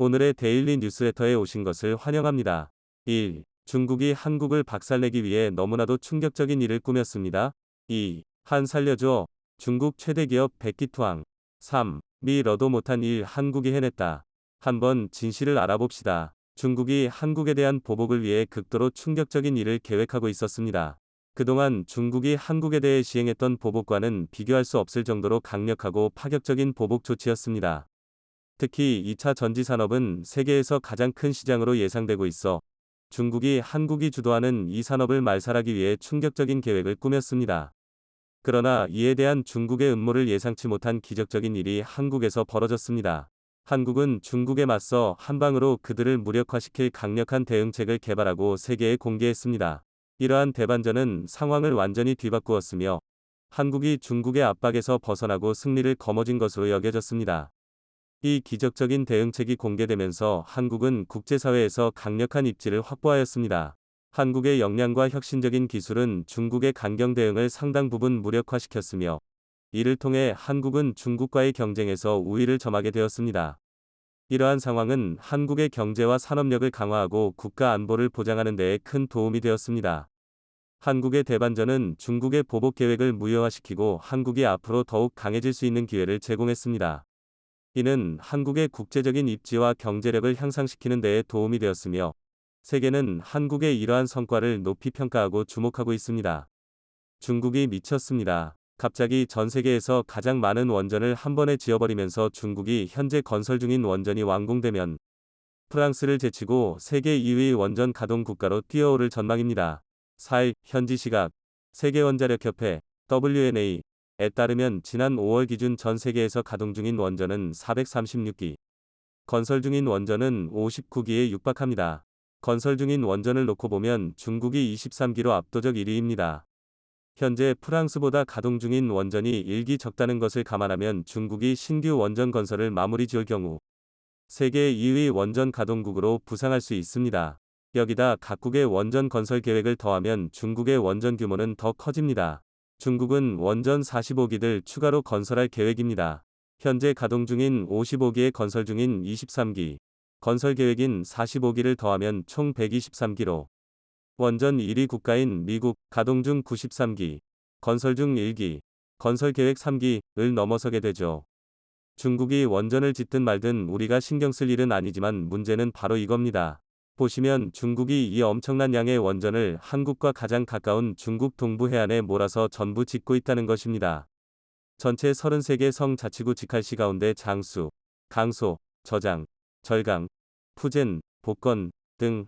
오늘의 데일리 뉴스레터에 오신 것을 환영합니다. 1. 중국이 한국을 박살내기 위해 너무나도 충격적인 일을 꾸몄습니다. 2. 한 살려줘. 중국 최대 기업 백기투항. 3. 미 러도 못한 일 한국이 해냈다. 한번 진실을 알아봅시다. 중국이 한국에 대한 보복을 위해 극도로 충격적인 일을 계획하고 있었습니다. 그동안 중국이 한국에 대해 시행했던 보복과는 비교할 수 없을 정도로 강력하고 파격적인 보복 조치였습니다. 특히 2차 전지 산업은 세계에서 가장 큰 시장으로 예상되고 있어 중국이 한국이 주도하는 이 산업을 말살하기 위해 충격적인 계획을 꾸몄습니다. 그러나 이에 대한 중국의 음모를 예상치 못한 기적적인 일이 한국에서 벌어졌습니다. 한국은 중국에 맞서 한방으로 그들을 무력화시킬 강력한 대응책을 개발하고 세계에 공개했습니다. 이러한 대반전은 상황을 완전히 뒤바꾸었으며 한국이 중국의 압박에서 벗어나고 승리를 거머쥔 것으로 여겨졌습니다. 이 기적적인 대응책이 공개되면서 한국은 국제사회에서 강력한 입지를 확보하였습니다. 한국의 역량과 혁신적인 기술은 중국의 강경 대응을 상당 부분 무력화시켰으며 이를 통해 한국은 중국과의 경쟁에서 우위를 점하게 되었습니다. 이러한 상황은 한국의 경제와 산업력을 강화하고 국가 안보를 보장하는 데에 큰 도움이 되었습니다. 한국의 대반전은 중국의 보복 계획을 무효화시키고 한국이 앞으로 더욱 강해질 수 있는 기회를 제공했습니다. 이는 한국의 국제적인 입지와 경제력을 향상시키는 데에 도움이 되었으며 세계는 한국의 이러한 성과를 높이 평가하고 주목하고 있습니다. 중국이 미쳤습니다. 갑자기 전 세계에서 가장 많은 원전을 한 번에 지어버리면서 중국이 현재 건설 중인 원전이 완공되면 프랑스를 제치고 세계 2위 원전 가동 국가로 뛰어오를 전망입니다. 4일 현지 시각 세계원자력협회 WNA 에 따르면 지난 5월 기준 전 세계에서 가동 중인 원전은 436기, 건설 중인 원전은 59기에 육박합니다. 건설 중인 원전을 놓고 보면 중국이 23기로 압도적 1위입니다. 현재 프랑스보다 가동 중인 원전이 1기 적다는 것을 감안하면 중국이 신규 원전 건설을 마무리 지을 경우 세계 2위 원전 가동국으로 부상할 수 있습니다. 여기다 각국의 원전 건설 계획을 더하면 중국의 원전 규모는 더 커집니다. 중국은 원전 45기를 추가로 건설할 계획입니다. 현재 가동 중인 55기에 건설 중인 23기, 건설 계획인 45기를 더하면 총 123기로 원전 1위 국가인 미국 가동 중 93기, 건설 중 1기, 건설 계획 3기를 넘어서게 되죠. 중국이 원전을 짓든 말든 우리가 신경 쓸 일은 아니지만 문제는 바로 이겁니다. 보시면 중국이 이 엄청난 양의 원전을 한국과 가장 가까운 중국 동부 해안에 몰아서 전부 짓고 있다는 것입니다. 전체 33개 성 자치구 직할시 가운데 장수, 강소, 저장, 절강, 푸젠, 복건 등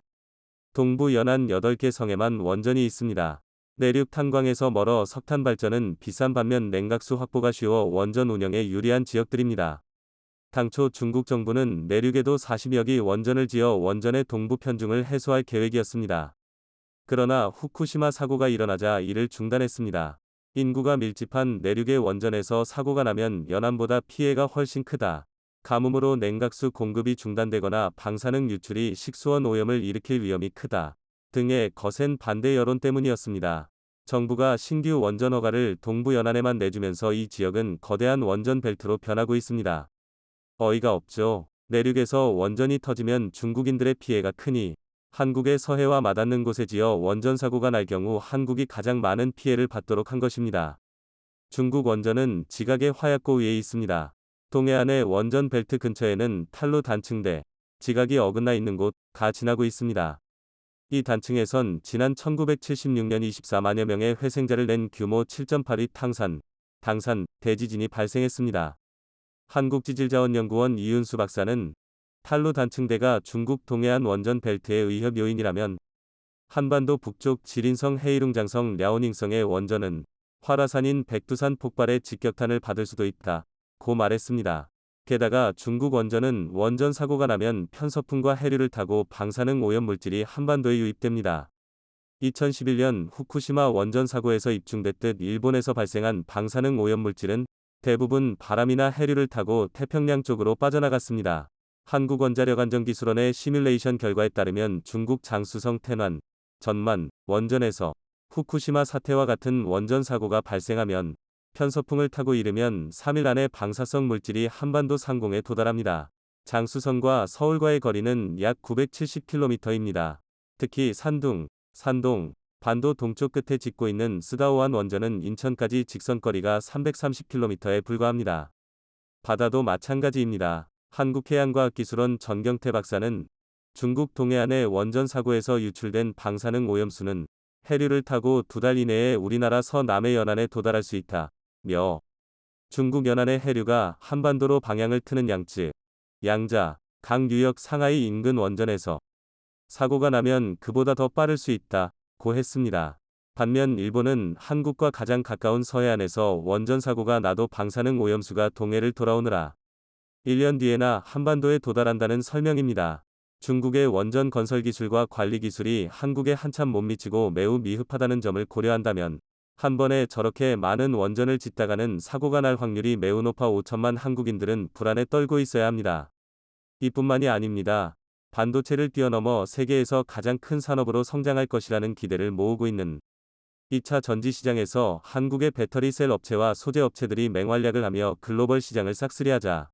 동부 연안 8개 성에만 원전이 있습니다. 내륙 탄광에서 멀어 석탄 발전은 비싼 반면 냉각수 확보가 쉬워 원전 운영에 유리한 지역들입니다. 당초 중국 정부는 내륙에도 40여 기 원전을 지어 원전의 동부 편중을 해소할 계획이었습니다. 그러나 후쿠시마 사고가 일어나자 이를 중단했습니다. 인구가 밀집한 내륙의 원전에서 사고가 나면 연안보다 피해가 훨씬 크다. 가뭄으로 냉각수 공급이 중단되거나 방사능 유출이 식수원 오염을 일으킬 위험이 크다. 등의 거센 반대 여론 때문이었습니다. 정부가 신규 원전 허가를 동부 연안에만 내주면서 이 지역은 거대한 원전 벨트로 변하고 있습니다. 어이가 없죠. 내륙에서 원전이 터지면 중국인들의 피해가 크니 한국의 서해와 맞닿는 곳에 지어 원전 사고가 날 경우 한국이 가장 많은 피해를 받도록 한 것입니다. 중국 원전은 지각의 화약고 위에 있습니다. 동해안의 원전 벨트 근처에는 탄로 단층대, 지각이 어긋나 있는 곳가 지나고 있습니다. 이 단층에선 지난 1976년 24만여 명의 회생자를 낸 규모 7.8위 당산, 대지진이 발생했습니다. 한국지질자원연구원 이윤수 박사는 탄로 단층대가 중국 동해안 원전 벨트의 위협 요인이라면 한반도 북쪽 지린성 헤이룽장성 랴오닝성의 원전은 활화산인 백두산 폭발의 직격탄을 받을 수도 있다고 말했습니다. 게다가 중국 원전은 원전 사고가 나면 편서풍과 해류를 타고 방사능 오염 물질이 한반도에 유입됩니다. 2011년 후쿠시마 원전 사고에서 입증됐듯 일본에서 발생한 방사능 오염 물질은 대부분 바람이나 해류를 타고 태평양 쪽으로 빠져나갔습니다. 한국원자력안전기술원의 시뮬레이션 결과에 따르면 중국 장쑤성 텐완, 전만 원전에서 후쿠시마 사태와 같은 원전 사고가 발생하면 편서풍을 타고 이르면 3일 안에 방사성 물질이 한반도 상공에 도달합니다. 장수성과 서울과의 거리는 약 970km입니다. 특히 산동, 반도 동쪽 끝에 짓고 있는 스다오안 원전은 인천까지 직선거리가 330km에 불과합니다. 바다도 마찬가지입니다. 한국해양과학기술원 전경태 박사는 중국 동해안의 원전 사고에서 유출된 방사능 오염수는 해류를 타고 2달 이내에 우리나라 서남해 연안에 도달할 수 있다며 중국 연안의 해류가 한반도로 방향을 트는 양자, 강 유역 상하이 인근 원전에서 사고가 나면 그보다 더 빠를 수 있다고 했습니다. 반면 일본은 한국과 가장 가까운 서해안에서 원전 사고가 나도 방사능 오염수가 동해를 돌아오느라 1년 뒤에나 한반도에 도달한다는 설명입니다. 중국의 원전 건설 기술과 관리 기술이 한국에 한참 못 미치고 매우 미흡하다는 점을 고려한다면 한 번에 저렇게 많은 원전을 짓다가는 사고가 날 확률이 매우 높아 5천만 한국인들은 불안에 떨고 있어야 합니다. 이뿐만이 아닙니다. 반도체를 뛰어넘어 세계에서 가장 큰 산업으로 성장할 것이라는 기대를 모으고 있는 2차 전지 시장에서 한국의 배터리 셀 업체와 소재 업체들이 맹활약을 하며 글로벌 시장을 싹쓸이하자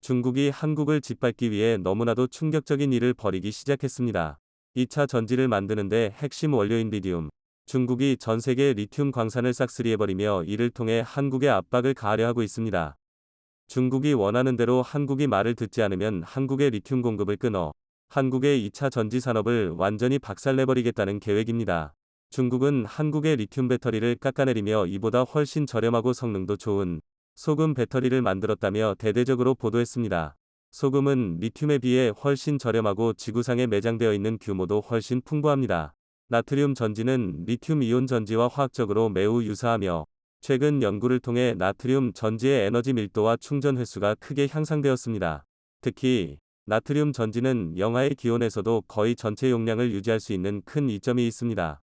중국이 한국을 짓밟기 위해 너무나도 충격적인 일을 벌이기 시작했습니다. 2차 전지를 만드는데 핵심 원료인 리튬. 중국이 전 세계 리튬 광산을 싹쓸이해버리며 이를 통해 한국에 압박을 가하려 하고 있습니다. 중국이 원하는 대로 한국이 말을 듣지 않으면 한국의 리튬 공급을 끊어 한국의 2차 전지 산업을 완전히 박살내버리겠다는 계획입니다. 중국은 한국의 리튬 배터리를 깎아내리며 이보다 훨씬 저렴하고 성능도 좋은 소금 배터리를 만들었다며 대대적으로 보도했습니다. 소금은 리튬에 비해 훨씬 저렴하고 지구상에 매장되어 있는 규모도 훨씬 풍부합니다. 나트륨 전지는 리튬 이온 전지와 화학적으로 매우 유사하며 최근 연구를 통해 나트륨 전지의 에너지 밀도와 충전 횟수가 크게 향상되었습니다. 특히 나트륨 전지는 영하의 기온에서도 거의 전체 용량을 유지할 수 있는 큰 이점이 있습니다.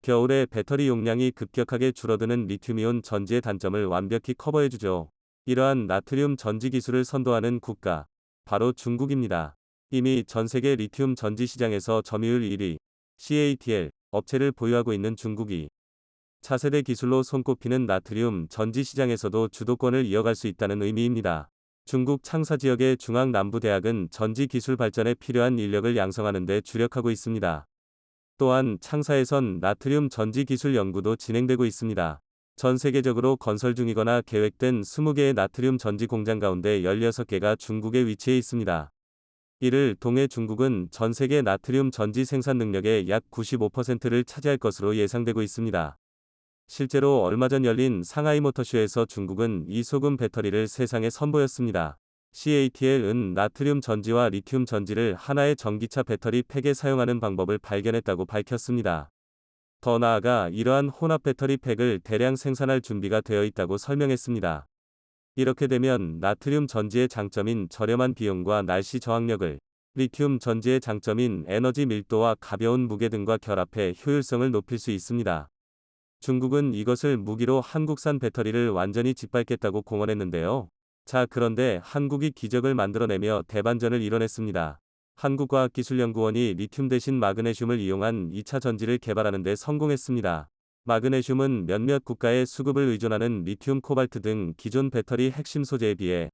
겨울에 배터리 용량이 급격하게 줄어드는 리튬이온 전지의 단점을 완벽히 커버해주죠. 이러한 나트륨 전지 기술을 선도하는 국가, 바로 중국입니다. 이미 전세계 리튬 전지 시장에서 점유율 1위, CATL 업체를 보유하고 있는 중국이 차세대 기술로 손꼽히는 나트륨 전지 시장에서도 주도권을 이어갈 수 있다는 의미입니다. 중국 창사 지역의 중앙남부대학은 전지 기술 발전에 필요한 인력을 양성하는 데 주력하고 있습니다. 또한 창사에선 나트륨 전지 기술 연구도 진행되고 있습니다. 전 세계적으로 건설 중이거나 계획된 20개의 나트륨 전지 공장 가운데 16개가 중국에 위치해 있습니다. 이를 통해 중국은 전 세계 나트륨 전지 생산 능력의 약 95%를 차지할 것으로 예상되고 있습니다. 실제로 얼마 전 열린 상하이 모터쇼에서 중국은 이 소금 배터리를 세상에 선보였습니다. CATL은 나트륨 전지와 리튬 전지를 하나의 전기차 배터리 팩에 사용하는 방법을 발견했다고 밝혔습니다. 더 나아가 이러한 혼합 배터리 팩을 대량 생산할 준비가 되어 있다고 설명했습니다. 이렇게 되면 나트륨 전지의 장점인 저렴한 비용과 날씨 저항력을 리튬 전지의 장점인 에너지 밀도와 가벼운 무게 등과 결합해 효율성을 높일 수 있습니다. 중국은 이것을 무기로 한국산 배터리를 완전히 짓밟겠다고 공언했는데요. 자, 그런데 한국이 기적을 만들어내며 대반전을 이뤄냈습니다. 한국과학기술연구원이 리튬 대신 마그네슘을 이용한 2차 전지를 개발하는 데 성공했습니다. 마그네슘은 몇몇 국가의 수급을 의존하는 리튬, 코발트 등 기존 배터리 핵심 소재에 비해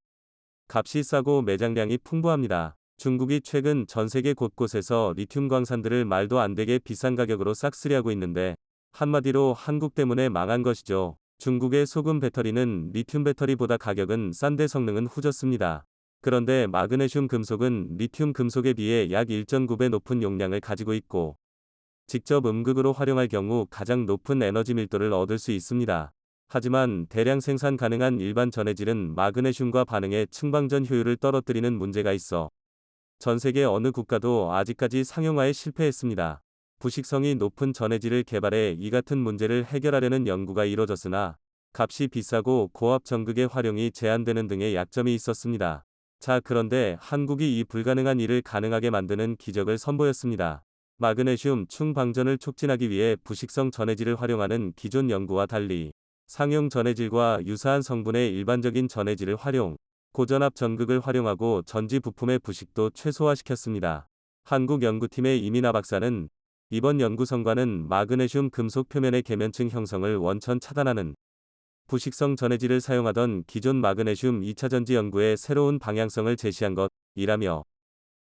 값이 싸고 매장량이 풍부합니다. 중국이 최근 전 세계 곳곳에서 리튬 광산들을 말도 안 되게 비싼 가격으로 싹쓸이하고 있는데 한마디로 한국 때문에 망한 것이죠. 중국의 소금 배터리는 리튬 배터리보다 가격은 싼데 성능은 후졌습니다. 그런데 마그네슘 금속은 리튬 금속에 비해 약 1.9배 높은 용량을 가지고 있고 직접 음극으로 활용할 경우 가장 높은 에너지 밀도를 얻을 수 있습니다. 하지만 대량 생산 가능한 일반 전해질은 마그네슘과 반응해 층방전 효율을 떨어뜨리는 문제가 있어 전 세계 어느 국가도 아직까지 상용화에 실패했습니다. 부식성이 높은 전해질을 개발해 이 같은 문제를 해결하려는 연구가 이뤄졌으나 값이 비싸고 고압 전극의 활용이 제한되는 등의 약점이 있었습니다. 자, 그런데 한국이 이 불가능한 일을 가능하게 만드는 기적을 선보였습니다. 마그네슘 충방전을 촉진하기 위해 부식성 전해질을 활용하는 기존 연구와 달리 상용 전해질과 유사한 성분의 일반적인 전해질을 활용, 고전압 전극을 활용하고 전지 부품의 부식도 최소화시켰습니다. 한국 연구팀의 이민아 박사는 이번 연구 성과는 마그네슘 금속 표면의 계면층 형성을 원천 차단하는 부식성 전해질을 사용하던 기존 마그네슘 2차 전지 연구의 새로운 방향성을 제시한 일하며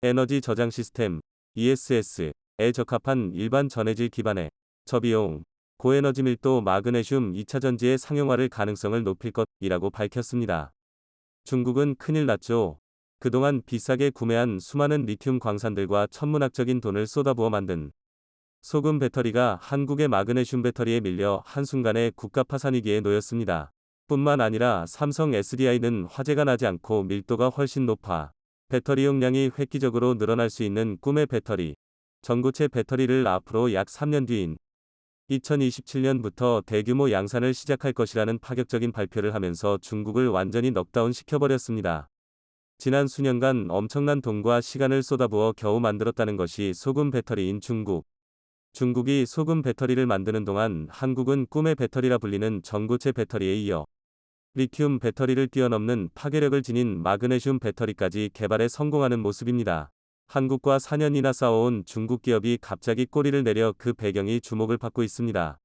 에너지 저장 시스템 ESS에 적합한 일반 전해질 기반의 저비용, 고에너지 밀도 마그네슘 2차 전지의 상용화를 가능성을 높일 것이라고 밝혔습니다. 중국은 큰일 났죠. 그동안 비싸게 구매한 수많은 리튬 광산들과 천문학적인 돈을 쏟아부어 만든 소금 배터리가 한국의 마그네슘 배터리에 밀려 한순간에 국가 파산 위기에 놓였습니다. 뿐만 아니라 삼성 SDI는 화재가 나지 않고 밀도가 훨씬 높아 배터리 용량이 획기적으로 늘어날 수 있는 꿈의 배터리, 전고체 배터리를 앞으로 약 3년 뒤인 2027년부터 대규모 양산을 시작할 것이라는 파격적인 발표를 하면서 중국을 완전히 넉다운 시켜버렸습니다. 지난 수년간 엄청난 돈과 시간을 쏟아부어 겨우 만들었다는 것이 소금 배터리인 중국. 중국이 소금 배터리를 만드는 동안 한국은 꿈의 배터리라 불리는 전고체 배터리에 이어 리튬 배터리를 뛰어넘는 파괴력을 지닌 마그네슘 배터리까지 개발에 성공하는 모습입니다. 한국과 4년이나 싸워온 중국 기업이 갑자기 꼬리를 내려 그 배경이 주목을 받고 있습니다.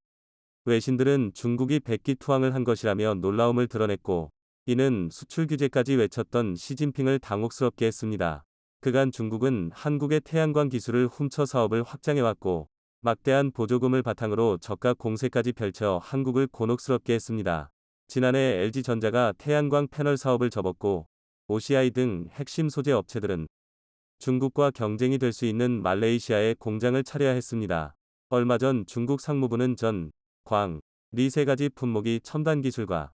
외신들은 중국이 백기투항을 한 것이라며 놀라움을 드러냈고, 이는 수출 규제까지 외쳤던 시진핑을 당혹스럽게 했습니다. 그간 중국은 한국의 태양광 기술을 훔쳐 사업을 확장해왔고, 막대한 보조금을 바탕으로 저가 공세까지 펼쳐 한국을 곤혹스럽게 했습니다. 지난해 LG전자가 태양광 패널 사업을 접었고, OCI 등 핵심 소재 업체들은 중국과 경쟁이 될 수 있는 말레이시아에 공장을 차려야 했습니다. 얼마 전 중국 상무부는 전, 광, 리 세 가지 품목이 첨단 기술과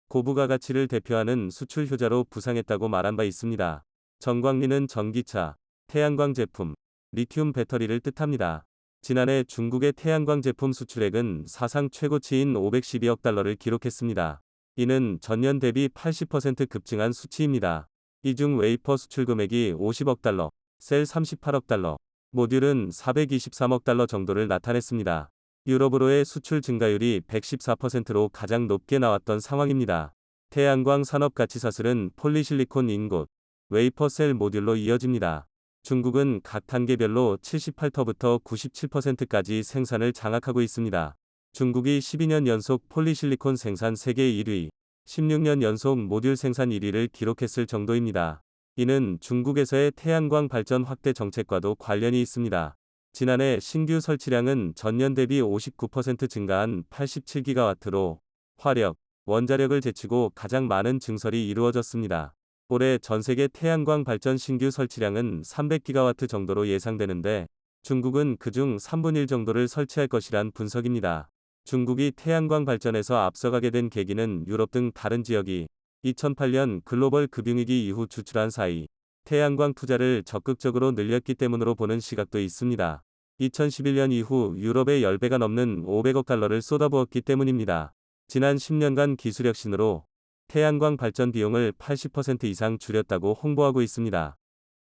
고부가 가치를 대표하는 수출 효자로 부상했다고 말한 바 있습니다. 전광리는 전기차, 태양광 제품, 리튬 배터리를 뜻합니다. 지난해 중국의 태양광 제품 수출액은 사상 최고치인 512억 달러를 기록했습니다. 이는 전년 대비 80% 급증한 수치입니다. 이 중 웨이퍼 수출 금액이 50억 달러, 셀 38억 달러, 모듈은 423억 달러 정도를 나타냈습니다. 유럽으로의 수출 증가율이 114%로 가장 높게 나왔던 상황입니다. 태양광 산업 가치 사슬은 폴리실리콘 인곳, 웨이퍼 셀 모듈로 이어집니다. 중국은 각 단계별로 78터부터 97%까지 생산을 장악하고 있습니다. 중국이 12년 연속 폴리실리콘 생산 세계 1위, 16년 연속 모듈 생산 1위를 기록했을 정도입니다. 이는 중국에서의 태양광 발전 확대 정책과도 관련이 있습니다. 지난해 신규 설치량은 전년 대비 59% 증가한 87기가와트로 화력, 원자력을 제치고 가장 많은 증설이 이루어졌습니다. 올해 전세계 태양광 발전 신규 설치량은 300기가와트 정도로 예상되는데 중국은 그중 3분의 1 정도를 설치할 것이란 분석입니다. 중국이 태양광 발전에서 앞서가게 된 계기는 유럽 등 다른 지역이 2008년 글로벌 금융위기 이후 주출한 사이 태양광 투자를 적극적으로 늘렸기 때문으로 보는 시각도 있습니다. 2011년 이후 유럽에 10배가 넘는 500억 달러를 쏟아부었기 때문입니다. 지난 10년간 기술혁신으로 태양광 발전 비용을 80% 이상 줄였다고 홍보하고 있습니다.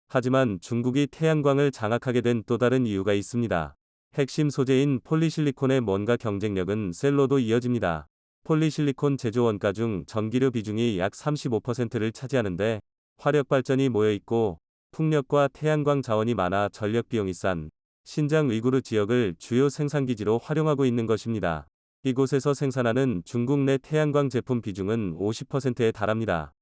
하지만 중국이 태양광을 장악하게 된 또 다른 이유가 있습니다. 핵심 소재인 폴리실리콘의 뭔가 경쟁력은 셀로도 이어집니다. 폴리실리콘 제조 원가 중 전기료 비중이 약 35%를 차지하는데 화력 발전이 모여있고 풍력과 태양광 자원이 많아 전력 비용이 싼 신장 위구르 지역을 주요 생산기지로 활용하고 있는 것입니다. 이곳에서 생산하는 중국 내 태양광 제품 비중은 50%에 달합니다.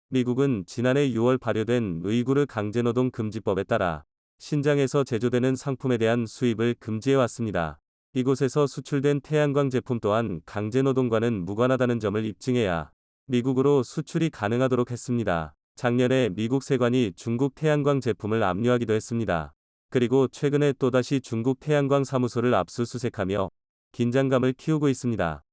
미국은 지난해 6월 발효된 의구르 강제노동 금지법에 따라 신장에서 제조되는 상품에 대한 수입을 금지해왔습니다. 이곳에서 수출된 태양광 제품 또한 강제노동과는 무관하다는 점을 입증해야 미국으로 수출이 가능하도록 했습니다. 작년에 미국 세관이 중국 태양광 제품을 압류하기도 했습니다. 그리고 최근에 또다시 중국 태양광 사무소를 압수수색하며 긴장감을 키우고 있습니다.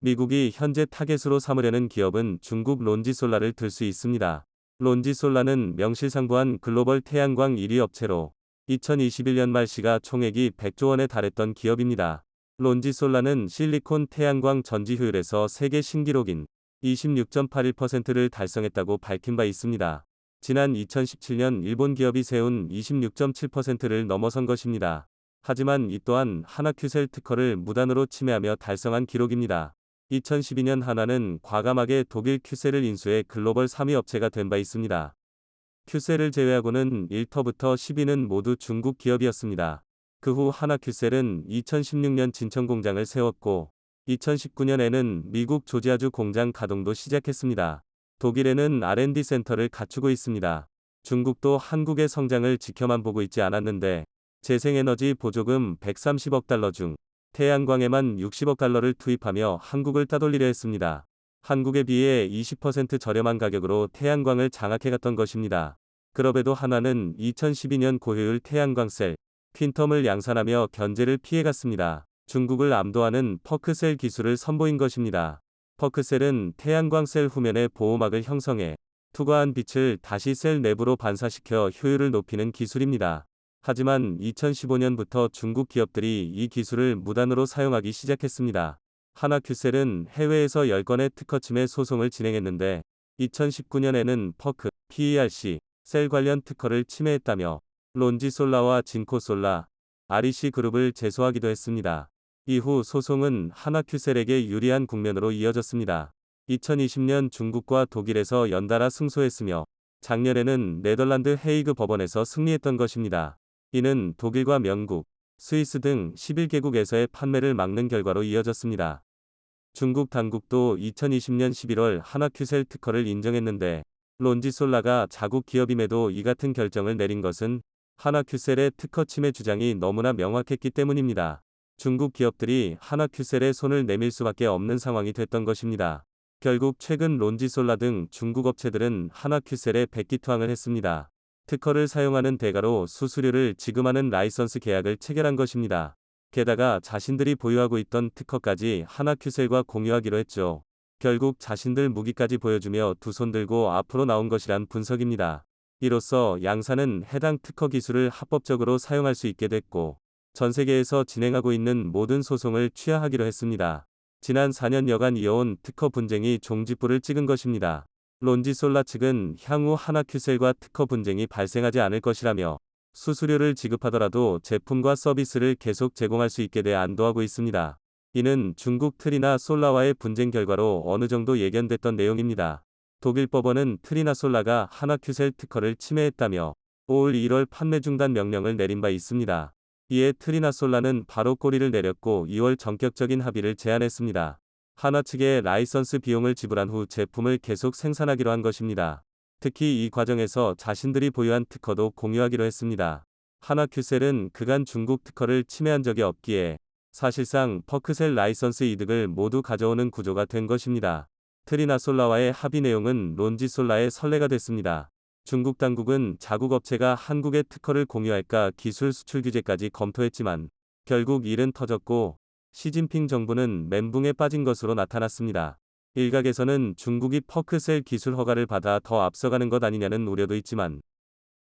미국이 현재 타겟으로 삼으려는 기업은 중국 론지솔라를 들 수 있습니다. 론지솔라는 명실상부한 글로벌 태양광 1위 업체로 2021년 말 시가총액이 100조 원에 달했던 기업입니다. 론지솔라는 실리콘 태양광 전지 효율에서 세계 신기록인 26.81%를 달성했다고 밝힌 바 있습니다. 지난 2017년 일본 기업이 세운 26.7%를 넘어선 것입니다. 하지만 이 또한 하나큐셀 특허를 무단으로 침해하며 달성한 기록입니다. 2012년 하나는 과감하게 독일 큐셀을 인수해 글로벌 3위 업체가 된 바 있습니다. 큐셀을 제외하고는 1터부터 10위는 모두 중국 기업이었습니다. 그 후 하나큐셀은 2016년 진천 공장을 세웠고 2019년에는 미국 조지아주 공장 가동도 시작했습니다. 독일에는 R&D 센터를 갖추고 있습니다. 중국도 한국의 성장을 지켜만 보고 있지 않았는데 재생에너지 보조금 130억 달러 중 태양광에만 60억 달러를 투입하며 한국을 따돌리려 했습니다. 한국에 비해 20% 저렴한 가격으로 태양광을 장악해갔던 것입니다. 그럼에도 한화는 2012년 고효율 태양광셀 퀸텀을 양산하며 견제를 피해갔습니다. 중국을 압도하는 퍼크셀 기술을 선보인 것입니다. 퍼크셀은 태양광셀 후면에 보호막을 형성해 투과한 빛을 다시 셀 내부로 반사시켜 효율을 높이는 기술입니다. 하지만 2015년부터 중국 기업들이 이 기술을 무단으로 사용하기 시작했습니다. 하나큐셀은 해외에서 10건의 특허 침해 소송을 진행했는데 2019년에는 퍼크, PERC, 셀 관련 특허를 침해했다며 론지솔라와 진코솔라, REC 그룹을 제소하기도 했습니다. 이후 소송은 하나큐셀에게 유리한 국면으로 이어졌습니다. 2020년 중국과 독일에서 연달아 승소했으며 작년에는 네덜란드 헤이그 법원에서 승리했던 것입니다. 이는 독일과 영국, 스위스 등 11개국에서의 판매를 막는 결과로 이어졌습니다. 중국 당국도 2020년 11월 하나큐셀 특허를 인정했는데 론지솔라가 자국 기업임에도 이 같은 결정을 내린 것은 하나큐셀의 특허 침해 주장이 너무나 명확했기 때문입니다. 중국 기업들이 하나큐셀에 손을 내밀 수밖에 없는 상황이 됐던 것입니다. 결국 최근 론지솔라 등 중국 업체들은 하나큐셀에 백기투항을 했습니다. 특허를 사용하는 대가로 수수료를 지급하는 라이선스 계약을 체결한 것입니다. 게다가 자신들이 보유하고 있던 특허까지 하나큐셀과 공유하기로 했죠. 결국 자신들 무기까지 보여주며 두 손 들고 앞으로 나온 것이란 분석입니다. 이로써 양사는 해당 특허 기술을 합법적으로 사용할 수 있게 됐고 전 세계에서 진행하고 있는 모든 소송을 취하하기로 했습니다. 지난 4년여간 이어온 특허 분쟁이 종지부를 찍은 것입니다. 론지솔라 측은 향후 하나큐셀과 특허 분쟁이 발생하지 않을 것이라며 수수료를 지급하더라도 제품과 서비스를 계속 제공할 수 있게 돼 안도하고 있습니다. 이는 중국 트리나 솔라와의 분쟁 결과로 어느 정도 예견됐던 내용입니다. 독일 법원은 트리나 솔라가 하나큐셀 특허를 침해했다며 올 1월 판매 중단 명령을 내린 바 있습니다. 이에 트리나 솔라는 바로 꼬리를 내렸고 2월 전격적인 합의를 제안했습니다. 하나 측에 라이선스 비용을 지불한 후 제품을 계속 생산하기로 한 것입니다. 특히 이 과정에서 자신들이 보유한 특허도 공유하기로 했습니다. 하나큐셀은 그간 중국 특허를 침해한 적이 없기에 사실상 퍼크셀 라이선스 이득을 모두 가져오는 구조가 된 것입니다. 트리나 솔라와의 합의 내용은 론지솔라의 선례가 됐습니다. 중국 당국은 자국 업체가 한국의 특허를 공유할까 기술 수출 규제까지 검토했지만 결국 일은 터졌고 시진핑 정부는 멘붕에 빠진 것으로 나타났습니다. 일각에서는 중국이 퍼크셀 기술 허가를 받아 더 앞서가는 것 아니냐는 우려도 있지만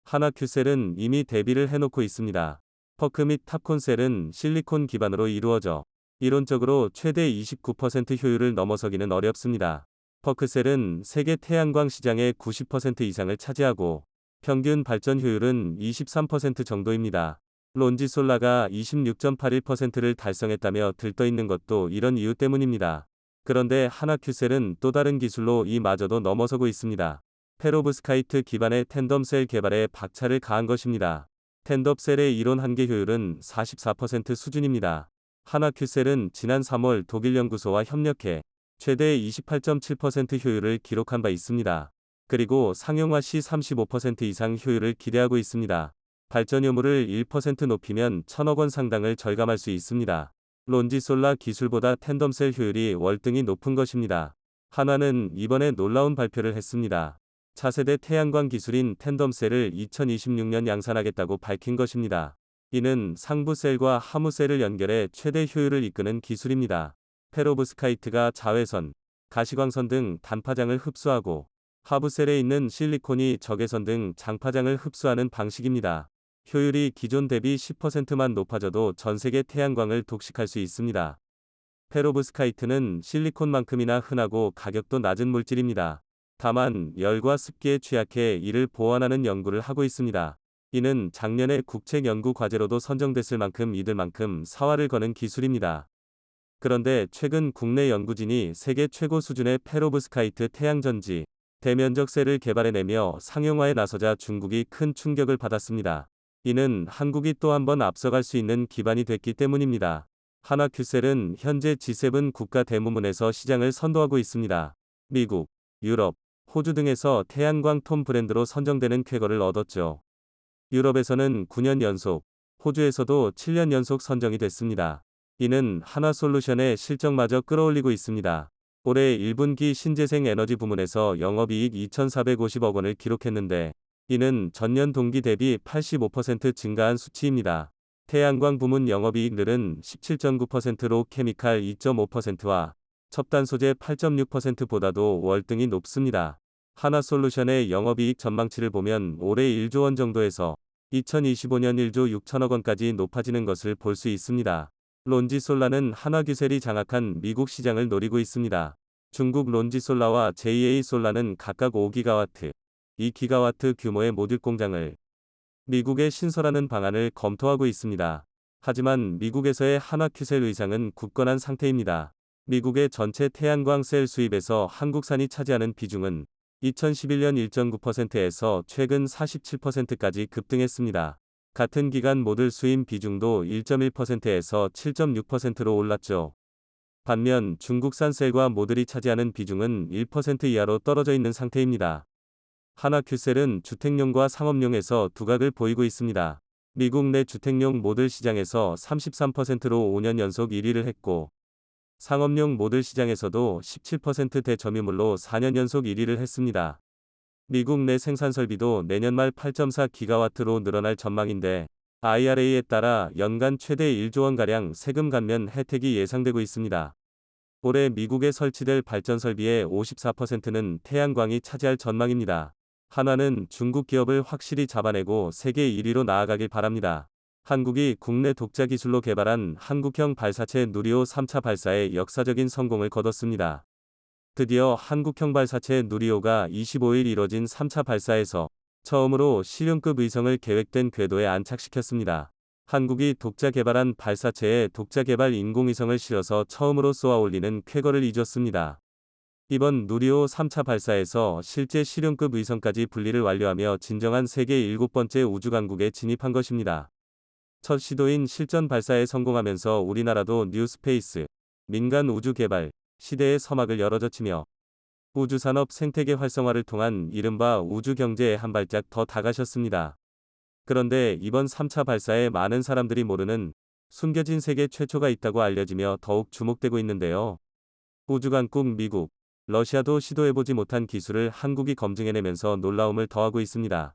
하나큐셀은 이미 대비를 해놓고 있습니다. 퍼크 및 탑콘셀은 실리콘 기반으로 이루어져 이론적으로 최대 29% 효율을 넘어서기는 어렵습니다. 퍼크셀은 세계 태양광 시장의 90% 이상을 차지하고 평균 발전 효율은 23% 정도입니다. 론지솔라가 26.81%를 달성했다며 들떠있는 것도 이런 이유 때문입니다. 그런데 하나큐셀은 또 다른 기술로 이마저도 넘어서고 있습니다. 페로브스카이트 기반의 텐덤셀 개발에 박차를 가한 것입니다. 텐덤셀의 이론 한계 효율은 44% 수준입니다. 하나큐셀은 지난 3월 독일 연구소와 협력해 최대 28.7% 효율을 기록한 바 있습니다. 그리고 상용화 시 35% 이상 효율을 기대하고 있습니다. 발전효율을 1% 높이면 1,000억 원 상당을 절감할 수 있습니다. 론지솔라 기술보다 텐덤셀 효율이 월등히 높은 것입니다. 한화는 이번에 놀라운 발표를 했습니다. 차세대 태양광 기술인 텐덤셀을 2026년 양산하겠다고 밝힌 것입니다. 이는 상부셀과 하부셀을 연결해 최대 효율을 이끄는 기술입니다. 페로브스카이트가 자외선, 가시광선 등 단파장을 흡수하고 하부셀에 있는 실리콘이 적외선 등 장파장을 흡수하는 방식입니다. 효율이 기존 대비 10%만 높아져도 전세계 태양광을 독식할 수 있습니다. 페로브스카이트는 실리콘만큼이나 흔하고 가격도 낮은 물질입니다. 다만 열과 습기에 취약해 이를 보완하는 연구를 하고 있습니다. 이는 작년에 국책 연구 과제로도 선정됐을 만큼 이들 만큼 사활을 거는 기술입니다. 그런데 최근 국내 연구진이 세계 최고 수준의 페로브스카이트 태양전지, 대면적 셀을 개발해내며 상용화에 나서자 중국이 큰 충격을 받았습니다. 이는 한국이 또 한 번 앞서갈 수 있는 기반이 됐기 때문입니다. 하나큐셀은 현재 G7 국가 대부문에서 시장을 선도하고 있습니다. 미국, 유럽, 호주 등에서 태양광 톰 브랜드로 선정되는 쾌거를 얻었죠. 유럽에서는 9년 연속, 호주에서도 7년 연속 선정이 됐습니다. 이는 한화솔루션의 실적마저 끌어올리고 있습니다. 올해 1분기 신재생 에너지 부문에서 영업이익 2,450억 원을 기록했는데 이는 전년 동기 대비 85% 증가한 수치입니다. 태양광 부문 영업이익 늘은 17.9%로 케미칼 2.5%와 첨단 소재 8.6%보다도 월등히 높습니다. 한화솔루션의 영업이익 전망치를 보면 올해 1조 원 정도에서 2025년 1조 6천억 원까지 높아지는 것을 볼 수 있습니다. 론지솔라는 한화규셀이 장악한 미국 시장을 노리고 있습니다. 중국 론지솔라와 JA솔라는 각각 5기가와트, 2기가와트 규모의 모듈 공장을 미국에 신설하는 방안을 검토하고 있습니다. 하지만 미국에서의 한화큐셀 의상은 굳건한 상태입니다. 미국의 전체 태양광 셀 수입에서 한국산이 차지하는 비중은 2011년 1.9%에서 최근 47%까지 급등했습니다. 같은 기간 모듈 수입 비중도 1.1%에서 7.6%로 올랐죠. 반면 중국산 셀과 모듈이 차지하는 비중은 1% 이하로 떨어져 있는 상태입니다. 한화큐셀은 주택용과 상업용에서 두각을 보이고 있습니다. 미국 내 주택용 모듈 시장에서 33%로 5년 연속 1위를 했고 상업용 모듈 시장에서도 17%대 점유물로 4년 연속 1위를 했습니다. 미국 내 생산 설비도 내년 말 8.4기가와트로 늘어날 전망인데 IRA에 따라 연간 최대 1조 원가량 세금 감면 혜택이 예상되고 있습니다. 올해 미국에 설치될 발전 설비의 54%는 태양광이 차지할 전망입니다. 한화는 중국 기업을 확실히 잡아내고 세계 1위로 나아가길 바랍니다. 한국이 국내 독자 기술로 개발한 한국형 발사체 누리호 3차 발사에 역사적인 성공을 거뒀습니다. 드디어 한국형 발사체 누리호가 25일 이뤄진 3차 발사에서 처음으로 실용급 위성을 계획된 궤도에 안착시켰습니다. 한국이 독자 개발한 발사체에 독자 개발 인공위성을 실어서 처음으로 쏘아 올리는 쾌거를 이뤘습니다. 이번 누리호 3차 발사에서 실제 실용급 위성까지 분리를 완료하며 진정한 세계 7번째 우주강국에 진입한 것입니다. 첫 시도인 실전 발사에 성공하면서 우리나라도 뉴스페이스, 민간 우주 개발 시대의 서막을 열어젖히며 우주산업 생태계 활성화를 통한 이른바 우주경제에 한 발짝 더 다가섰습니다. 그런데 이번 3차 발사에 많은 사람들이 모르는 숨겨진 세계 최초가 있다고 알려지며 더욱 주목되고 있는데요. 우주강국 미국, 러시아도 시도해보지 못한 기술을 한국이 검증해내면서 놀라움을 더하고 있습니다.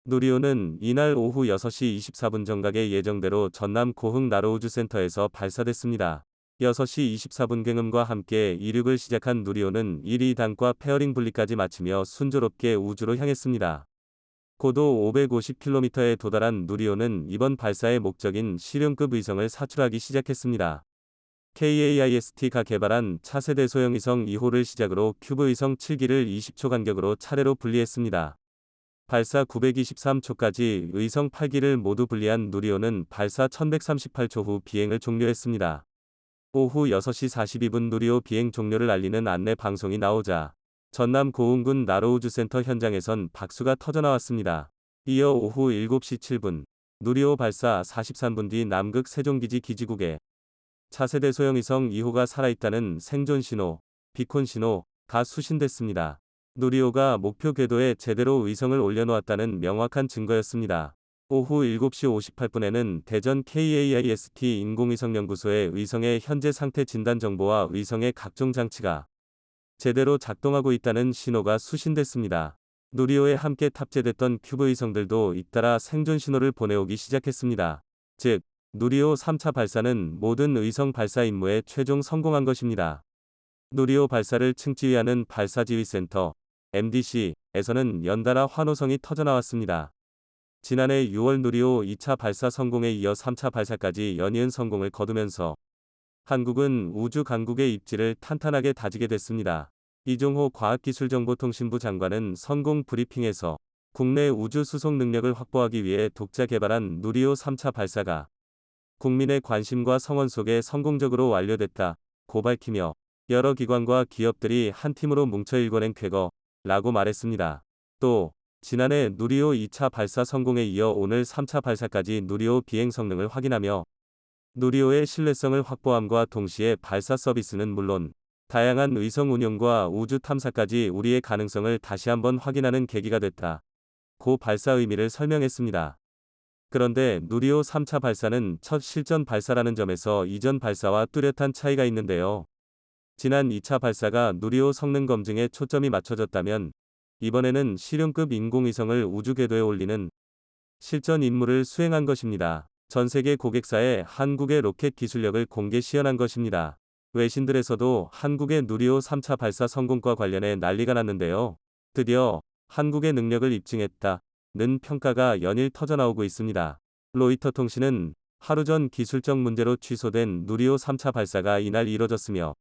누리호는 이날 오후 6시 24분 정각에 예정대로 전남 고흥 나로우주센터에서 발사됐습니다. 6시 24분 경음과 함께 이륙을 시작한 누리호는 1위 단과 페어링 분리까지 마치며 순조롭게 우주로 향했습니다. 고도 550km에 도달한 누리호는 이번 발사의 목적인 실용급 위성을 사출하기 시작했습니다. KAIST가 개발한 차세대 소형 위성 2호를 시작으로 큐브 위성 7기를 20초 간격으로 차례로 분리했습니다. 발사 923초까지 의성 8기를 모두 분리한 누리호는 발사 1138초 후 비행을 종료했습니다. 오후 6시 42분 누리호 비행 종료를 알리는 안내 방송이 나오자 전남 고흥군 나로우주센터 현장에선 박수가 터져나왔습니다. 이어 오후 7시 7분 누리호 발사 43분 뒤 남극 세종기지 기지국에 차세대 소형위성 2호가 살아있다는 생존 신호, 비콘 신호가 수신됐습니다. 누리호가 목표 궤도에 제대로 위성을 올려놓았다는 명확한 증거였습니다. 오후 7시 58분에는 대전 KAIST 인공위성연구소의 위성의 현재 상태 진단 정보와 위성의 각종 장치가 제대로 작동하고 있다는 신호가 수신됐습니다. 누리호에 함께 탑재됐던 큐브 위성들도 잇따라 생존 신호를 보내오기 시작했습니다. 즉, 누리호 3차 발사는 모든 의성 발사 임무에 최종 성공한 것입니다. 누리호 발사를 측지휘하는 발사지휘센터 MDC에서는 연달아 환호성이 터져나왔습니다. 지난해 6월 누리호 2차 발사 성공에 이어 3차 발사까지 연이은 성공을 거두면서 한국은 우주 강국의 입지를 탄탄하게 다지게 됐습니다. 이종호 과학기술정보통신부 장관은 성공 브리핑에서 국내 우주 수송 능력을 확보하기 위해 독자 개발한 누리호 3차 발사가 국민의 관심과 성원 속에 성공적으로 완료됐다고 밝히며 여러 기관과 기업들이 한 팀으로 뭉쳐 일궈낸 쾌거라고 말했습니다. 또 지난해 누리호 2차 발사 성공에 이어 오늘 3차 발사까지 누리호 비행 성능을 확인하며 누리호의 신뢰성을 확보함과 동시에 발사 서비스는 물론 다양한 위성 운용과 우주 탐사까지 우리의 가능성을 다시 한번 확인하는 계기가 됐다. 고 발사 의미를 설명했습니다. 그런데 누리호 3차 발사는 첫 실전 발사라는 점에서 이전 발사와 뚜렷한 차이가 있는데요. 지난 2차 발사가 누리호 성능 검증에 초점이 맞춰졌다면 이번에는 실용급 인공위성을 우주 궤도에 올리는 실전 임무를 수행한 것입니다. 전 세계 고객사에 한국의 로켓 기술력을 공개 시연한 것입니다. 외신들에서도 한국의 누리호 3차 발사 성공과 관련해 난리가 났는데요. 드디어 한국의 능력을 입증했다는 평가가 연일 터져나오고 있습니다. 로이터 통신은 하루 전 기술적 문제로 취소된 누리호 3차 발사가 이날 이뤄졌으며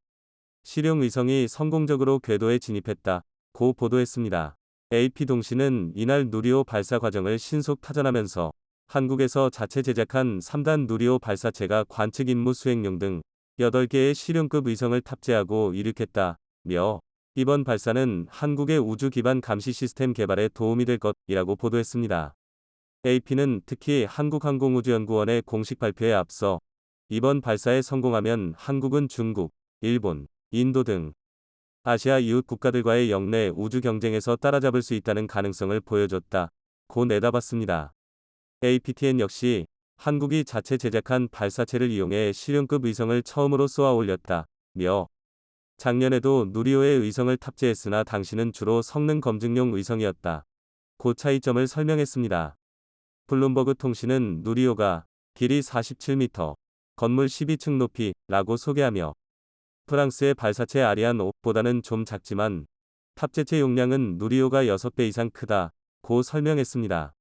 실용 위성이 성공적으로 궤도에 진입했다고 보도했습니다. AP통신은 이날 누리호 발사 과정을 신속 타전하면서 한국에서 자체 제작한 3단 누리호 발사체가 관측 임무 수행용 등 8개의 실용급 위성을 탑재하고 이륙했다며 이번 발사는 한국의 우주 기반 감시 시스템 개발에 도움이 될 것이라고 보도했습니다. AP는 특히 한국항공우주연구원의 공식 발표에 앞서 이번 발사에 성공하면 한국은 중국, 일본, 인도 등 아시아 이웃 국가들과의 영내 우주 경쟁에서 따라잡을 수 있다는 가능성을 보여줬다고 내다봤습니다. APTN 역시 한국이 자체 제작한 발사체를 이용해 실용급 위성을 처음으로 쏘아 올렸다며 작년에도 누리호에 의성을 탑재했으나 당시는 주로 성능 검증용 위성이었다. 그 차이점을 설명했습니다. 블룸버그 통신은 누리호가 길이 47m, 건물 12층 높이라고 소개하며 프랑스의 발사체 아리안 5보다는 좀 작지만 탑재체 용량은 누리호가 6배 이상 크다고 설명했습니다.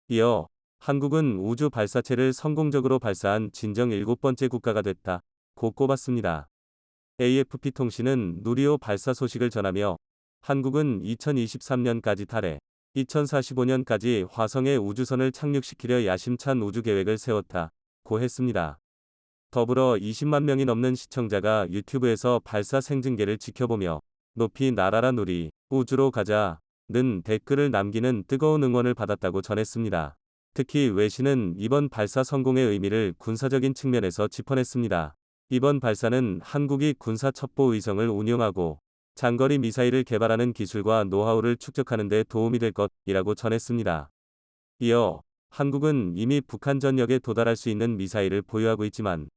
이어 한국은 우주 발사체를 성공적으로 발사한 진정 7번째 국가가 됐다고 꼽았습니다. AFP통신은 누리호 발사 소식을 전하며 한국은 2023년까지 달에 2045년까지 화성에 우주선을 착륙시키려 야심찬 우주 계획을 세웠다고 했습니다. 더불어 20만 명이 넘는 시청자가 유튜브에서 발사 생중계를 지켜보며 높이 날아라 누리, 우주로 가자는 댓글을 남기는 뜨거운 응원을 받았다고 전했습니다. 특히 외신은 이번 발사 성공의 의미를 군사적인 측면에서 짚어냈습니다. 이번 발사는 한국이 군사 첩보 위성을 운용하고 장거리 미사일을 개발하는 기술과 노하우를 축적하는 데 도움이 될 것이라고 전했습니다. 이어 한국은 이미 북한 전역에 도달할 수 있는 미사일을 보유하고 있지만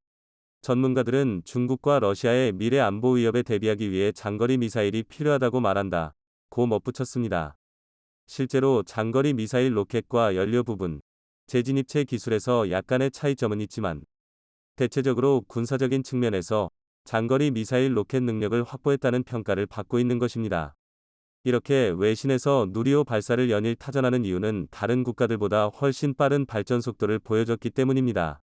전문가들은 중국과 러시아의 미래 안보 위협에 대비하기 위해 장거리 미사일이 필요하다고 말한다고 멋붙였습니다. 실제로 장거리 미사일 로켓과 연료 부분, 재진입체 기술에서 약간의 차이점은 있지만 대체적으로 군사적인 측면에서 장거리 미사일 로켓 능력을 확보했다는 평가를 받고 있는 것입니다. 이렇게 외신에서 누리호 발사를 연일 타전하는 이유는 다른 국가들보다 훨씬 빠른 발전 속도를 보여줬기 때문입니다.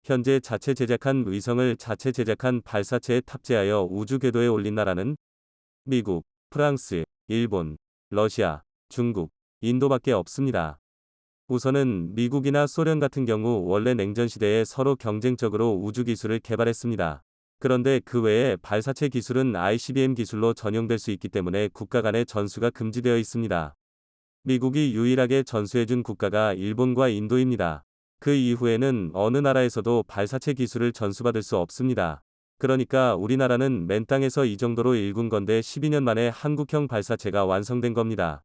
현재 자체 제작한 위성을 자체 제작한 발사체에 탑재하여 우주 궤도에 올린 나라는 미국, 프랑스, 일본, 러시아, 중국, 인도밖에 없습니다. 우선은 미국이나 소련 같은 경우 원래 냉전 시대에 서로 경쟁적으로 우주 기술을 개발했습니다. 그런데 그 외에 발사체 기술은 ICBM 기술로 전용될 수 있기 때문에 국가 간의 전수가 금지되어 있습니다. 미국이 유일하게 전수해준 국가가 일본과 인도입니다. 그 이후에는 어느 나라에서도 발사체 기술을 전수받을 수 없습니다. 그러니까 우리나라는 맨 땅에서 이 정도로 일군 건데 12년 만에 한국형 발사체가 완성된 겁니다.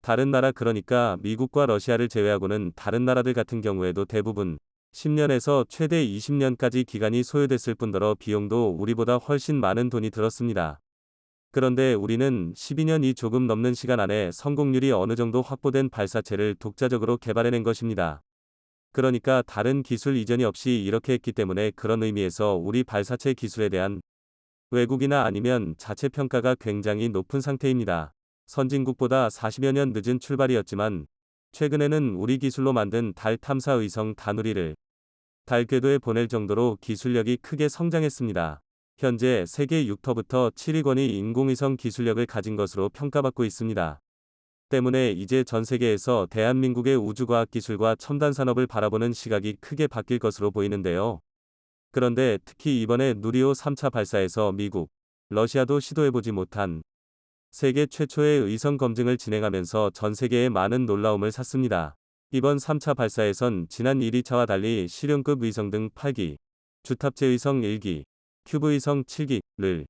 다른 나라 그러니까 미국과 러시아를 제외하고는 다른 나라들 같은 경우에도 대부분 10년에서 최대 20년까지 기간이 소요됐을 뿐더러 비용도 우리보다 훨씬 많은 돈이 들었습니다. 그런데 우리는 12년이 조금 넘는 시간 안에 성공률이 어느 정도 확보된 발사체를 독자적으로 개발해낸 것입니다. 그러니까 다른 기술 이전이 없이 이렇게 했기 때문에 그런 의미에서 우리 발사체 기술에 대한 외국이나 아니면 자체 평가가 굉장히 높은 상태입니다. 선진국보다 40여 년 늦은 출발이었지만 최근에는 우리 기술로 만든 달 탐사 의성 다누리를 달 궤도에 보낼 정도로 기술력이 크게 성장했습니다. 현재 세계 6터부터 7위권이 인공위성 기술력을 가진 것으로 평가받고 있습니다. 때문에 이제 전 세계에서 대한민국의 우주과학 기술과 첨단 산업을 바라보는 시각이 크게 바뀔 것으로 보이는데요. 그런데 특히 이번에 누리호 3차 발사에서 미국, 러시아도 시도해보지 못한 세계 최초의 의성 검증을 진행하면서 전 세계에 많은 놀라움을 샀습니다. 이번 3차 발사에선 지난 1위차와 달리 실용급 위성 등 8기, 주탑재 위성 1기, 큐브 위성 7기를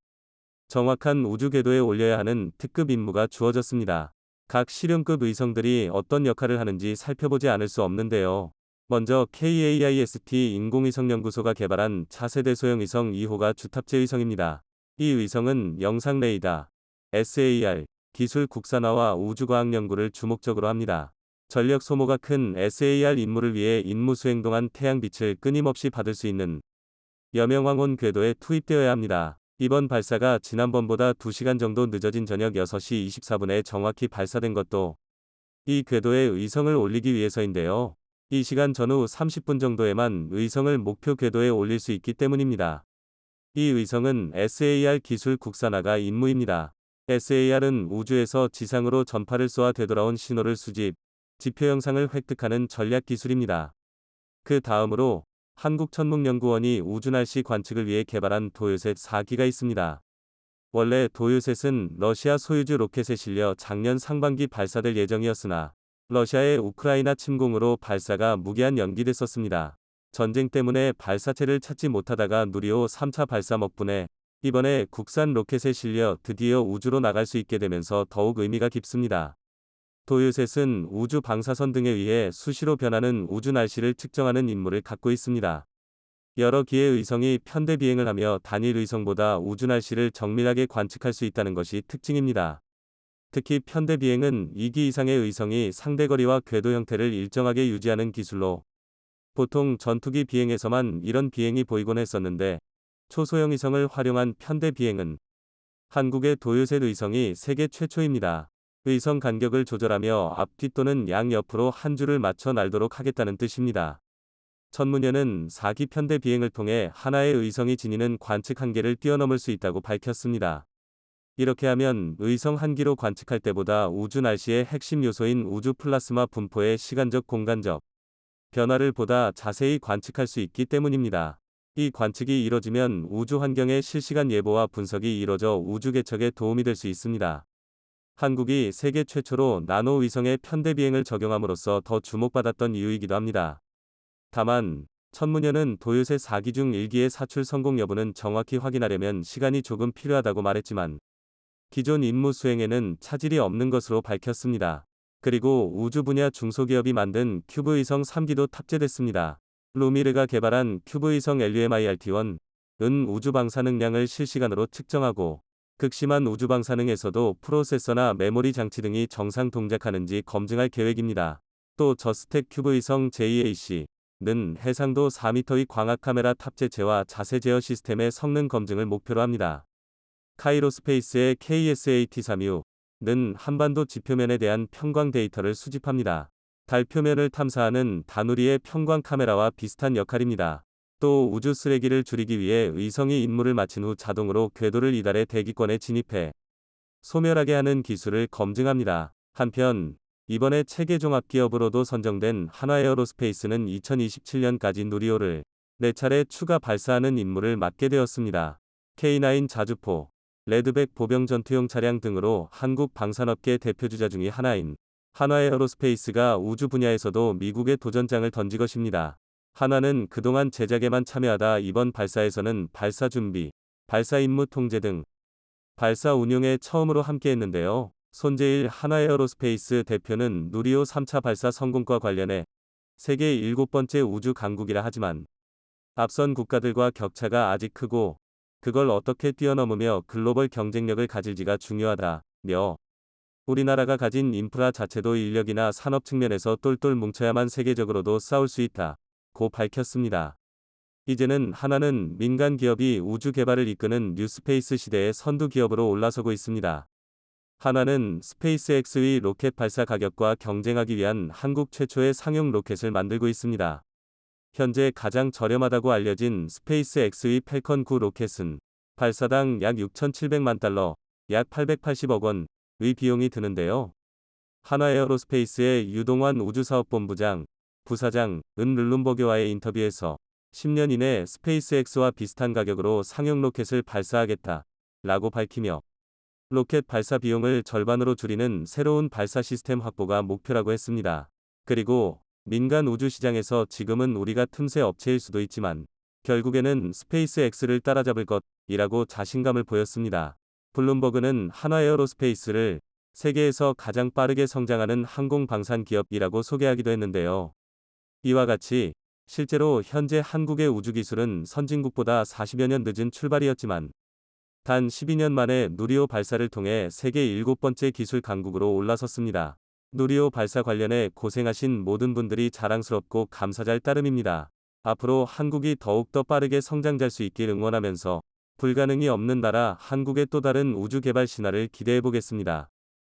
정확한 우주 궤도에 올려야 하는 특급 임무가 주어졌습니다. 각 실용급 의성들이 어떤 역할을 하는지 살펴보지 않을 수 없는데요. 먼저 KAIST 인공위성연구소가 개발한 차세대 소형 위성 2호가 주탑재 위성입니다. 이 위성은 영상 레이더, SAR, 기술 국산화와 우주과학 연구를 주목적으로 합니다. 전력 소모가 큰 SAR 임무를 위해 임무 수행 동안 태양빛을 끊임없이 받을 수 있는 여명왕원 궤도에 투입되어야 합니다. 이번 발사가 지난번보다 2시간 정도 늦어진 저녁 6시 24분에 정확히 발사된 것도 이 궤도에 의성을 올리기 위해서인데요. 이 시간 전후 30분 정도에만 의성을 목표 궤도에 올릴 수 있기 때문입니다. 이 의성은 SAR 기술 국산화가 임무입니다. SAR은 우주에서 지상으로 전파를 쏘아 되돌아온 신호를 수집, 지표 영상을 획득하는 전략 기술입니다. 그 다음으로 한국천문연구원이 우주날씨 관측을 위해 개발한 도요셋 4기가 있습니다. 원래 도요셋은 러시아 소유주 로켓에 실려 작년 상반기 발사될 예정이었으나 러시아의 우크라이나 침공으로 발사가 무기한 연기됐었습니다. 전쟁 때문에 발사체를 찾지 못하다가 누리호 3차 발사 먹분에 이번에 국산 로켓에 실려 드디어 우주로 나갈 수 있게 되면서 더욱 의미가 깊습니다. 도요셋은 우주 방사선 등에 의해 수시로 변하는 우주 날씨를 측정하는 임무를 갖고 있습니다. 여러 기의 의성이 편대 비행을 하며 단일 의성보다 우주 날씨를 정밀하게 관측할 수 있다는 것이 특징입니다. 특히 편대 비행은 2기 이상의 의성이 상대거리와 궤도 형태를 일정하게 유지하는 기술로 보통 전투기 비행에서만 이런 비행이 보이곤 했었는데 초소형 위성을 활용한 편대 비행은 한국의 도요셋 의성이 세계 최초입니다. 의성 간격을 조절하며 앞뒤 또는 양옆으로 한 줄을 맞춰 날도록 하겠다는 뜻입니다. 천문연은 4기 편대 비행을 통해 하나의 의성이 지니는 관측 한계를 뛰어넘을 수 있다고 밝혔습니다. 이렇게 하면 의성 한 기로 관측할 때보다 우주 날씨의 핵심 요소인 우주 플라스마 분포의 시간적 공간적 변화를 보다 자세히 관측할 수 있기 때문입니다. 이 관측이 이뤄지면 우주 환경의 실시간 예보와 분석이 이뤄져 우주 개척에 도움이 될 수 있습니다. 한국이 세계 최초로 나노 위성의 편대 비행을 적용함으로써 더 주목받았던 이유이기도 합니다. 다만 천문연은 도요셋 4기 중 1기의 사출 성공 여부는 정확히 확인하려면 시간이 조금 필요하다고 말했지만 기존 임무 수행에는 차질이 없는 것으로 밝혔습니다. 그리고 우주 분야 중소기업이 만든 큐브 위성 3기도 탑재됐습니다. 루미르가 개발한 큐브 위성 LUMIRT-1은 우주 방사 능량을 실시간으로 측정하고 극심한 우주 방사능에서도 프로세서나 메모리 장치 등이 정상 동작하는지 검증할 계획입니다. 또 저스텍 큐브 위성 JEAC는 해상도 4m의 광학 카메라 탑재체와 자세 제어 시스템의 성능 검증을 목표로 합니다. 카이로스페이스의 KSAT-3U는 한반도 지표면에 대한 평광 데이터를 수집합니다. 달 표면을 탐사하는 다누리의 평광 카메라와 비슷한 역할입니다. 또 우주 쓰레기를 줄이기 위해 의성이 임무를 마친 후 자동으로 궤도를 이달의 대기권에 진입해 소멸하게 하는 기술을 검증합니다. 한편 이번에 체계 종합 기업으로도 선정된 한화에어로스페이스는 2027년까지 누리호를 4차례 추가 발사하는 임무를 맡게 되었습니다. K9 자주포, 레드백 보병 전투용 차량 등으로 한국 방산업계 대표주자 중의 하나인 한화에어로스페이스가 우주 분야에서도 미국에 도전장을 던질 것입니다. 한화는 그동안 제작에만 참여하다 이번 발사에서는 발사 준비, 발사 임무 통제 등 발사 운용에 처음으로 함께했는데요. 손재일 한화에어로스페이스 대표는 누리호 3차 발사 성공과 관련해 세계 7번째 우주 강국이라 하지만 앞선 국가들과 격차가 아직 크고 그걸 어떻게 뛰어넘으며 글로벌 경쟁력을 가질지가 중요하다며 우리나라가 가진 인프라 자체도 인력이나 산업 측면에서 똘똘 뭉쳐야만 세계적으로도 싸울 수 있다고 밝혔습니다. 이제는 한화는 민간 기업이 우주 개발을 이끄는 뉴스페이스 시대의 선두 기업으로 올라서고 있습니다. 한화는 스페이스X의 로켓 발사 가격과 경쟁하기 위한 한국 최초의 상용 로켓을 만들고 있습니다. 현재 가장 저렴하다고 알려진 스페이스X의 팰컨 9 로켓은 발사당 약 6,700만 달러, 약 880억 원의 비용이 드는데요. 한화에어로스페이스의 유동환 우주사업본부장, 부사장은 르룸버그와의 인터뷰에서 10년 이내 스페이스X와 비슷한 가격으로 상용 로켓을 발사하겠다라고 밝히며 로켓 발사 비용을 절반으로 줄이는 새로운 발사 시스템 확보가 목표라고 했습니다. 그리고 민간 우주 시장에서 지금은 우리가 틈새 업체일 수도 있지만 결국에는 스페이스X를 따라잡을 것이라고 자신감을 보였습니다. 블룸버그는 한화에어로스페이스를 세계에서 가장 빠르게 성장하는 항공 방산 기업이라고 소개하기도 했는데요. 이와 같이 실제로 현재 한국의 우주 기술은 선진국보다 40여 년 늦은 출발이었지만 단 12년 만에 누리호 발사를 통해 세계 7번째 기술 강국으로 올라섰습니다. 누리호 발사 관련해 고생하신 모든 분들이 자랑스럽고 감사할 따름입니다. 앞으로 한국이 더욱더 빠르게 성장할 수 있길 응원하면서 불가능이 없는 나라 한국의 또 다른 우주 개발 신화를 기대해 보겠습니다.